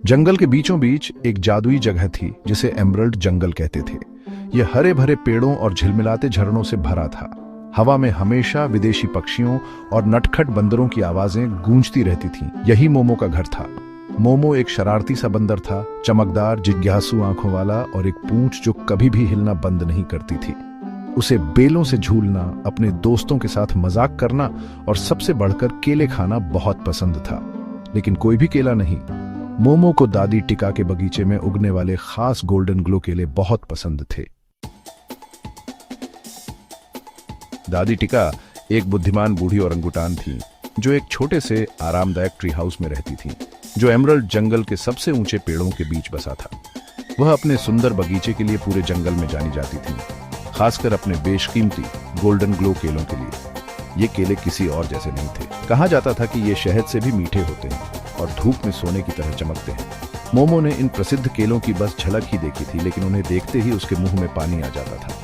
जंगल के बीचों बीच एक जादुई जगह थी जिसे एमरल्ड जंगल कहते थे। यह हरे भरे पेड़ों और झिलमिलाते झरनों से भरा था। हवा में हमेशा विदेशी पक्षियों और नटखट बंदरों की आवाजें गूंजती रहती थीं। यही मोमो का घर था। मोमो एक शरारती सा बंदर था, चमकदार, जिज्ञासु आंखों वाला और एक पूंछ जो कभी भी हिलना बंद नहीं करती थी। उसे बेलों से झूलना, अपने दोस्तों के साथ मजाक करना और सबसे बढ़कर केले खाना बहुत पसंद था। लेकिन कोई भी केला नहीं। मोमो को दादी टिका के बगीचे में उगने वाले खास गोल्डन ग्लो केले बहुत पसंद थे। दादी टिका एक बुद्धिमान बूढ़ी ओरंगुटान थी जो एक छोटे से आरामदायक ट्री हाउस में रहती थी, जो एमरल्ड जंगल के सबसे ऊंचे पेड़ों के बीच बसा था। वह अपने सुंदर बगीचे के लिए पूरे जंगल में जानी जाती थी, खासकर अपने बेशकीमती गोल्डन ग्लो केलों के लिए। ये केले किसी और जैसे नहीं थे। कहा जाता था कि ये शहद से भी मीठे होते हैं और धूप में सोने की तरह चमकते हैं। मोमो ने इन प्रसिद्ध केलों की बस झलक ही देखी थी, लेकिन उन्हें देखते ही उसके मुंह में पानी आ जाता था।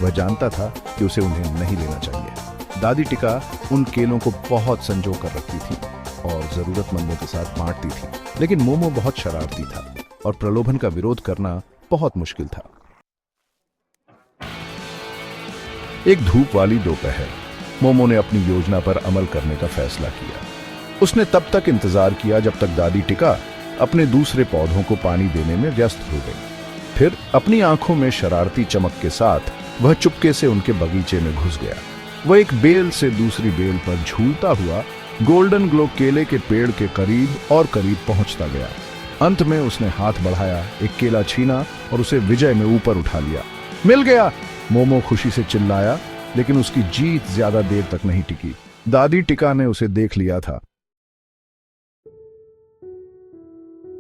वह जानता था कि उसे उन्हें नहीं लेना चाहिए। दादी टिका उन केलों को बहुत संजो कर रखती थी और जरूरतमंदों के साथ बांटती थी, लेकिन मोमो बहुत शरारती था और प्रलोभन का विरोध करना बहुत मुश्किल था। एक धूप वाली दोपहर मोमो ने अपनी योजना पर अमल करने का फैसला किया। उसने तब तक इंतजार किया जब तक दादी टिका अपने दूसरे पौधों को पानी देने में व्यस्त हो गई। फिर अपनी आंखों में शरारती चमक के साथ वह चुपके से उनके बगीचे में घुस गया। वह एक बेल से दूसरी बेल पर झूलता हुआ गोल्डन ग्लो केले के पेड़ के करीब और करीब पहुंचता गया। अंत में उसने हाथ बढ़ाया, एक केला छीना और उसे विजय में ऊपर उठा लिया। मिल गया! मोमो खुशी से चिल्लाया, लेकिन उसकी जीत ज्यादा देर तक नहीं टिकी। दादी टिका ने उसे देख लिया था।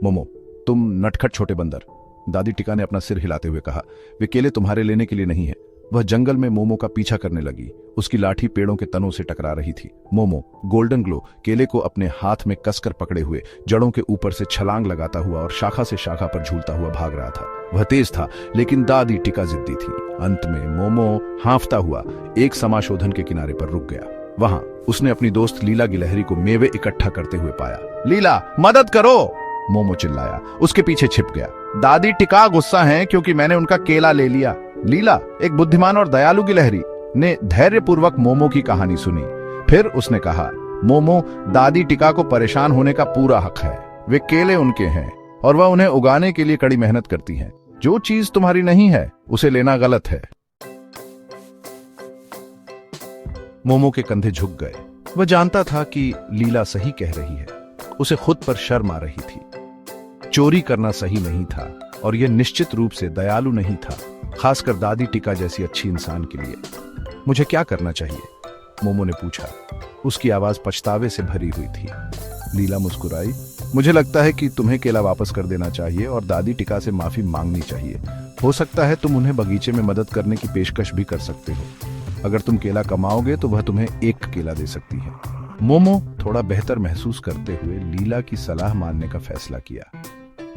मोमो, तुम नटखट छोटे बंदर, दादी टिका ने अपना सिर हिलाते हुए कहा। वे केले तुम्हारे लेने के लिए नहीं है। वह जंगल में मोमो का पीछा करने लगी। उसकी लाठी पेड़ों के तनों से टकरा रही थी। मोमो गोल्डन ग्लो केले को अपने हाथ में कसकर पकड़े हुए जड़ों के ऊपर से छलांग लगाता हुआ और शाखा से शाखा पर झूलता हुआ भाग रहा था। वह तेज था, लेकिन दादी टिका जिद्दी थी। अंत में मोमो हांफता हुआ एक समाशोधन के किनारे पर रुक गया। वहां उसने अपनी दोस्त लीला गिलहरी को मेवे इकट्ठा करते हुए पाया। लीला, मदद करो! मोमो चिल्लाया, उसके पीछे छिप गया। दादी टिका गुस्सा है क्योंकि मैंने उनका केला ले लिया। लीला, एक बुद्धिमान और दयालु गिलहरी, ने धैर्यपूर्वक मोमो की कहानी सुनी। फिर उसने कहा, मोमो, दादी टिका को परेशान होने का पूरा हक है। वे केले उनके हैं और वह उन्हें उगाने के लिए कड़ी मेहनत करती हैं। जो चीज तुम्हारी नहीं है उसे लेना गलत है। मोमो के कंधे झुक गए। वह जानता था कि लीला सही कह रही है। उसे खुद पर शर्म आ रही थी। चोरी करना सही नहीं था और यह निश्चित रूप से दयालु नहीं था, खासकर दादी टिका जैसी अच्छी इंसान के लिए। मुझे क्या करना चाहिए? मोमो ने पूछा। उसकी आवाज पछतावे से भरी हुई थी। लीला मुस्कुराई। मुझे लगता है कि तुम्हें केला वापस कर देना चाहिए और दादी टिका से माफी मांगनी चाहिए। हो सकता है तुम उन्हें बगीचे में मदद करने की पेशकश भी कर सकते हो। अगर तुम केला कमाओगे तो वह तुम्हें एक केला दे सकती है। मोमो थोड़ा बेहतर महसूस करते हुए लीला की सलाह मानने का फैसला किया।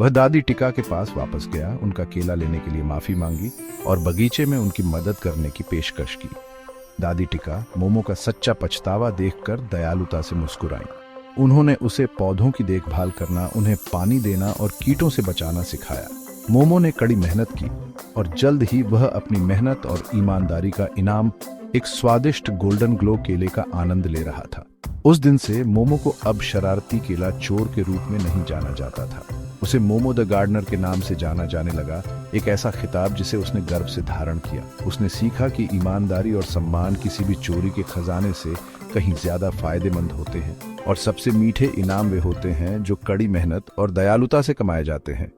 वह दादी टिका के पास वापस गया, उनका केला लेने के लिए माफी मांगी और बगीचे में उनकी मदद करने की पेशकश की। दादी टिका मोमो का सच्चा पछतावा देखकर दयालुता से मुस्कुराई। उन्होंने उसे पौधों की देखभाल करना, उन्हें पानी देना और कीटों से बचाना सिखाया। मोमो ने कड़ी मेहनत की और जल्द ही वह अपनी मेहनत और ईमानदारी का इनाम, एक स्वादिष्ट गोल्डन ग्लो केले का आनंद ले रहा था। उस दिन से मोमो को अब शरारती केला चोर के रूप में नहीं जाना जाता था। उसे मोमो द गार्डनर के नाम से जाना जाने लगा, एक ऐसा खिताब जिसे उसने गर्व से धारण किया। उसने सीखा कि ईमानदारी और सम्मान किसी भी चोरी के खजाने से कहीं ज्यादा फायदेमंद होते हैं और सबसे मीठे इनाम वे होते हैं जो कड़ी मेहनत और दयालुता से कमाए जाते हैं।